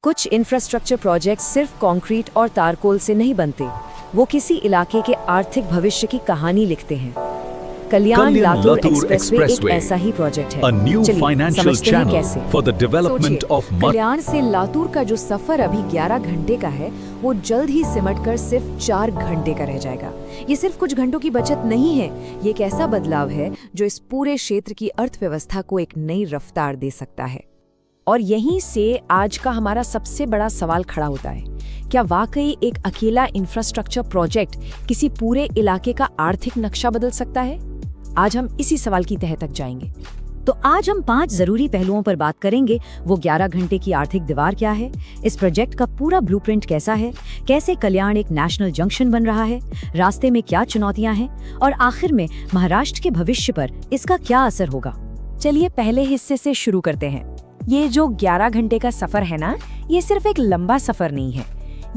कुछ infrastructure project सिर्फ concrete और तारकोल से नहीं बनते, वो किसी इलाके के आर्थिक भविष्य की कहानी लिखते हैं। कल्याण लातूर एक्सप्रेसवे एक ऐसा ही प्रोजेक्ट है। चलिए समझते हैं कैसे। कल्याण से लातूर का जो सफर अभी 11 घंटे का है, वो जल्द ही सिमटकर सिर्फ 4 घंटे का रह जाएगा। ये सिर्फ कुछ घंटों की बचत नहीं है, ये एक ऐसा बदलाव है जो इस पूरे क्षेत्र की अर्थव्यवस्था को एक नई रफ्तार दे सकता है। और यहीं से आज का हमारा सबसे बड़ा सवाल खड़ा होता है, क्या वाकई एक अकेला इंफ्रास्ट्रक्चर प्रोजेक्ट किसी पूरे इलाके का आर्थिक नक्शा बदल सकता है? आज हम इसी सवाल की तह तक जाएंगे। तो आज हम 5 जरूरी पहलुओं पर बात करेंगे। वो 11 घंटे की आर्थिक दीवार क्या है, इस प्रोजेक्ट का पूरा ब्लूप्रिंट कैसा है, कैसे कल्याण एक नेशनल जंक्शन बन रहा है, रास्ते में क्या चुनौतियां हैं, और आखिर में महाराष्ट्र के भविष्य पर इसका क्या असर होगा। चलिए पहले हिस्से से शुरू करते हैं। ये जो 11 घंटे का सफर है ना, ये सिर्फ एक लंबा सफर नहीं है,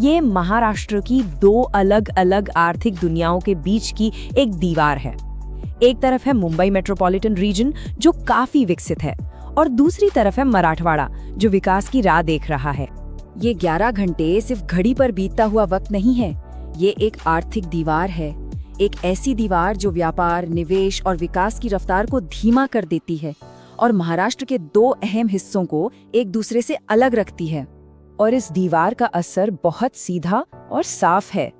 ये महाराष्ट्र की 2 अलग अलग आर्थिक दुनियाओं के बीच की एक दीवार है। एक तरफ है मुंबई मेट्रोपॉलिटन रीजन जो काफी विकसित है, और दूसरी तरफ है मराठवाड़ा जो विकास की राह देख रहा है। ये 11 घंटे सिर्फ घड़ी पर बीतता हुआ वक्त नहीं है, ये एक आर्थिक दीवार है, एक ऐसी दीवार जो व्यापार, निवेश और विकास की रफ्तार को धीमा कर देती है और महाराष्ट्र के 2 अहम हिस्सों को एक दूसरे से अलग रखती है। और इस दीवार का असर बहुत सीधा और साफ है।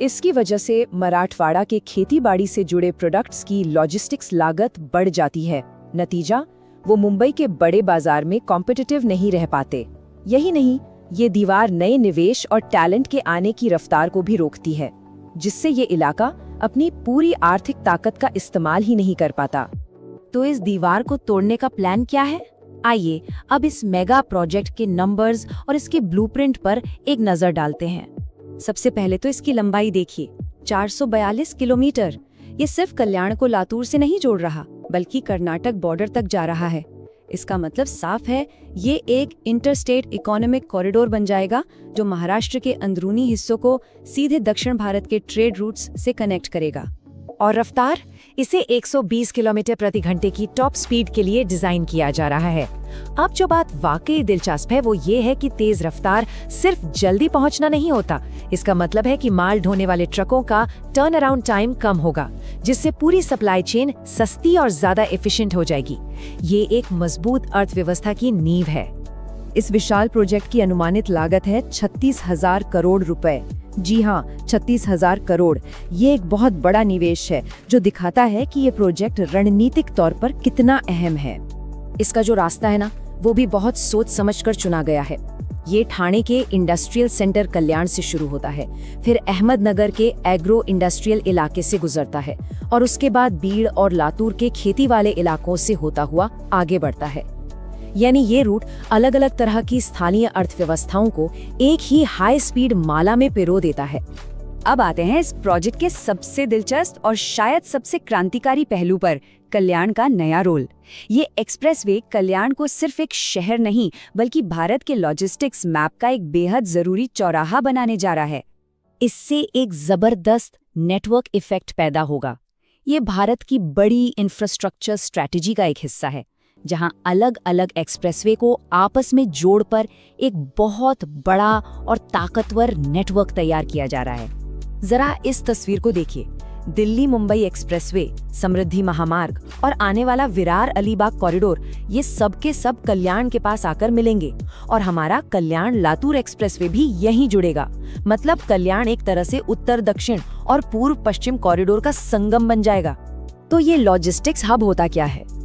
इसकी वजह से मराठवाड़ा के खेती-बाड़ी से जुड़े प्रोडक्ट्स की लॉजिस्टिक्स लागत बढ़ जाती है। नतीजा, वो मुंबई के बड़े बाजार में कॉम्पिटिटिव नहीं रह पाते। यही नहीं, ये दीवार नए निवेश और टैलेंट के आने की रफ्तार को भी रोकती है, जिससे ये इलाका अपनी पूरी आर्थिक ताकत का इस्तेमाल ही नहीं कर पाता। तो इस दीवार को तोड़ने का प्लान क्या है? आइए अब इस मेगा प्रोजेक्ट के नंबर्स और इसके ब्लूप्रिंट पर एक नजर डालते हैं। सबसे पहले तो इसकी लंबाई देखिए, 442 किलोमीटर। ये सिर्फ कल्याण को लातूर से नहीं जोड़ रहा, बल्कि कर्नाटक बॉर्डर तक जा रहा है। इसका मतलब साफ है, ये एक इंटरस्टेट इकोनॉमिक कॉरिडोर बन जाएगा जो महाराष्ट्र के अंदरूनी हिस्सों को सीधे दक्षिण भारत के ट्रेड रूट्स से कनेक्ट करेगा। और रफ्तार, इसे 120 किलोमीटर प्रति घंटे की टॉप स्पीड के लिए डिजाइन किया जा रहा है। अब जो बात वाकई दिलचस्प है वो ये है कि तेज रफ्तार सिर्फ जल्दी पहुंचना नहीं होता। इसका मतलब है कि माल ढोने वाले ट्रकों का टर्न अराउंड टाइम कम होगा, जिससे पूरी सप्लाई चेन सस्ती और ज्यादा एफिशिएंट हो जाएगी। ये एक मजबूत अर्थव्यवस्था की नींव है। इस विशाल प्रोजेक्ट की अनुमानित लागत है 36,000 करोड़ रुपए। जी हाँ, 36,000 करोड़। ये एक बहुत बड़ा निवेश है जो दिखाता है कि ये प्रोजेक्ट रणनीतिक तौर पर कितना अहम है। इसका जो रास्ता है ना, वो भी बहुत सोच समझकर चुना गया है। ये ठाणे के इंडस्ट्रियल सेंटर कल्याण से शुरू होता है, फिर अहमदनगर के एग्रो इंडस्ट्रियल इलाके से गुजरता है, और उसके बाद बीड़ और लातूर के खेती वाले इलाकों से होता हुआ आगे बढ़ता है। यानी ये रूट अलग अलग तरह की स्थानीय अर्थव्यवस्थाओं को एक ही हाई स्पीड माला में पिरो देता है। अब आते हैं इस प्रोजेक्ट के सबसे दिलचस्प और शायद सबसे क्रांतिकारी पहलू पर, कल्याण का नया रोल। ये एक्सप्रेसवे कल्याण को सिर्फ एक शहर नहीं, बल्कि भारत के लॉजिस्टिक्स मैप का एक बेहद जरूरी चौराहा बनाने जा रहा है। इससे एक जबरदस्त नेटवर्क इफेक्ट पैदा होगा। ये भारत की बड़ी इंफ्रास्ट्रक्चर स्ट्रैटेजी का एक हिस्सा है, जहां अलग अलग एक्सप्रेसवे को आपस में जोड़कर एक बहुत बड़ा और ताकतवर नेटवर्क तैयार किया जा रहा है। जरा इस तस्वीर को देखिए। दिल्ली मुंबई एक्सप्रेसवे, समृद्धि महामार्ग और आने वाला विरार अलीबाग कॉरिडोर, ये सब के सब कल्याण के पास आकर मिलेंगे, और हमारा कल्याण लातूर एक्सप्रेसवे भी यहीं जुड़ेगा। मतलब कल्याण एक तरह से उत्तर दक्षिण और पूर्व पश्चिम कॉरिडोर का संगम बन जाएगा। तो ये लॉजिस्टिक्स हब होता क्या है?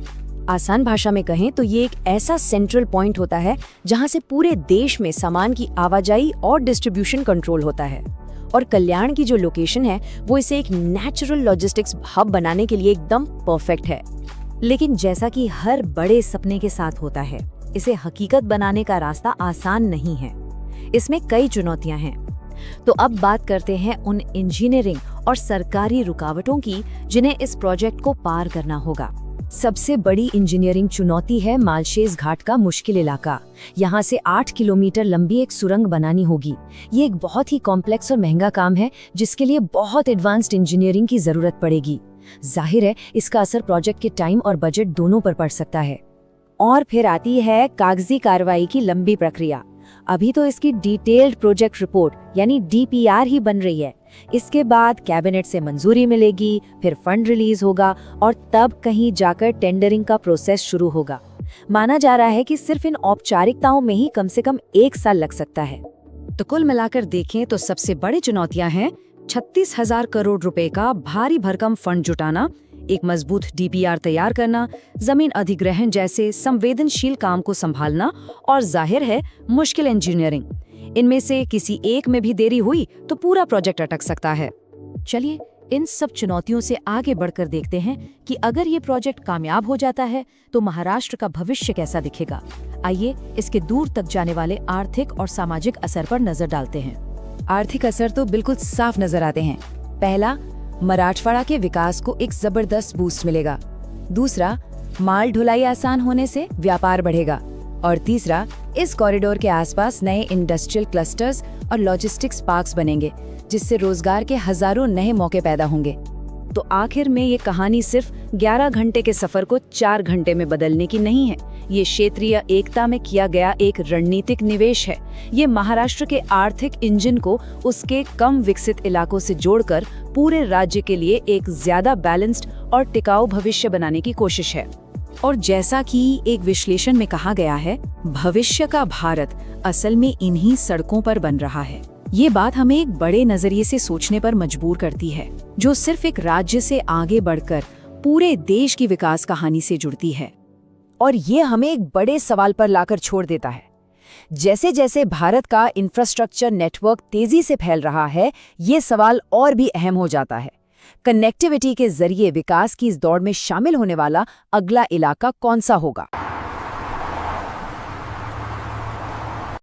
आसान भाषा में कहें तो ये एक ऐसा सेंट्रल पॉइंट होता है जहां से पूरे देश में सामान की आवाजाही और डिस्ट्रीब्यूशन कंट्रोल होता है। और कल्याण की जो लोकेशन है वो इसे एक नेचुरल लॉजिस्टिक्स हब बनाने के लिए एकदम परफेक्ट है। लेकिन जैसा कि हर बड़े सपने के साथ होता है, इसे हकीकत बनाने का रास्ता आसान नहीं है। इसमें कई चुनौतियां हैं। तो अब बात करते हैं उन इंजीनियरिंग और सरकारी रुकावटों की जिन्हें इस प्रोजेक्ट को पार करना होगा। सबसे बड़ी इंजीनियरिंग चुनौती है मालशेज घाट का मुश्किल इलाका। यहाँ से 8 किलोमीटर लंबी एक सुरंग बनानी होगी। ये एक बहुत ही कॉम्प्लेक्स और महंगा काम है, जिसके लिए बहुत एडवांस्ड इंजीनियरिंग की जरूरत पड़ेगी। जाहिर है इसका असर प्रोजेक्ट के टाइम और बजट दोनों पर पड़ सकता है। और फिर आती है कागजी कार्रवाई की लंबी प्रक्रिया। अभी तो इसकी डिटेल्ड प्रोजेक्ट रिपोर्ट यानी डीपीआर ही बन रही है। इसके बाद कैबिनेट से मंजूरी मिलेगी, फिर फंड रिलीज होगा और तब कहीं जाकर टेंडरिंग का प्रोसेस शुरू होगा। माना जा रहा है कि सिर्फ इन औपचारिकताओं में ही कम से कम 1 साल लग सकता है। तो कुल मिलाकर देखें तो सबसे बड़ी चुनौतियां हैं 36,000 करोड़ रुपए का भारी भरकम फंड जुटाना, एक मजबूत डीपीआर तैयार करना, जमीन अधिग्रहण जैसे संवेदनशील काम को संभालना और जाहिर है मुश्किल इंजीनियरिंग। इनमें से किसी एक में भी देरी हुई तो पूरा प्रोजेक्ट अटक सकता है। चलिए इन सब चुनौतियों से आगे बढ़कर देखते हैं कि अगर ये प्रोजेक्ट कामयाब हो जाता है तो महाराष्ट्र का भविष्य कैसा दिखेगा। आइए इसके दूर तक जाने वाले आर्थिक और सामाजिक असर पर नजर डालते हैं। आर्थिक असर तो बिल्कुल साफ नजर आते हैं। पहला, मराठवाड़ा के विकास को एक जबरदस्त बूस्ट मिलेगा। दूसरा, माल ढुलाई आसान होने से व्यापार बढ़ेगा। और तीसरा, इस कॉरिडोर के आसपास नए इंडस्ट्रियल क्लस्टर्स और लॉजिस्टिक्स पार्क्स बनेंगे, जिससे रोजगार के हजारों नए मौके पैदा होंगे। तो आखिर में ये कहानी सिर्फ 11 घंटे के सफर को 4 घंटे में बदलने की नहीं है। ये क्षेत्रीय एकता में किया गया एक रणनीतिक निवेश है। ये महाराष्ट्र के आर्थिक इंजन को उसके कम विकसित इलाकों से जोड़कर पूरे राज्य के लिए एक ज्यादा बैलेंस्ड और टिकाऊ भविष्य बनाने की कोशिश है। और जैसा कि एक विश्लेषण में कहा गया है, भविष्य का भारत असल में इन्हीं सड़कों पर बन रहा है। ये बात हमें एक बड़े नजरिए से सोचने पर मजबूर करती है, जो सिर्फ एक राज्य से आगे बढ़कर पूरे देश की विकास कहानी से जुड़ती है। और ये हमें एक बड़े सवाल पर लाकर छोड़ देता है। जैसे जैसे भारत का इंफ्रास्ट्रक्चर नेटवर्क तेजी से फैल रहा है, ये सवाल और भी अहम हो जाता है। कनेक्टिविटी के जरिए विकास की इस दौड़ में शामिल होने वाला अगला इलाका कौन सा होगा?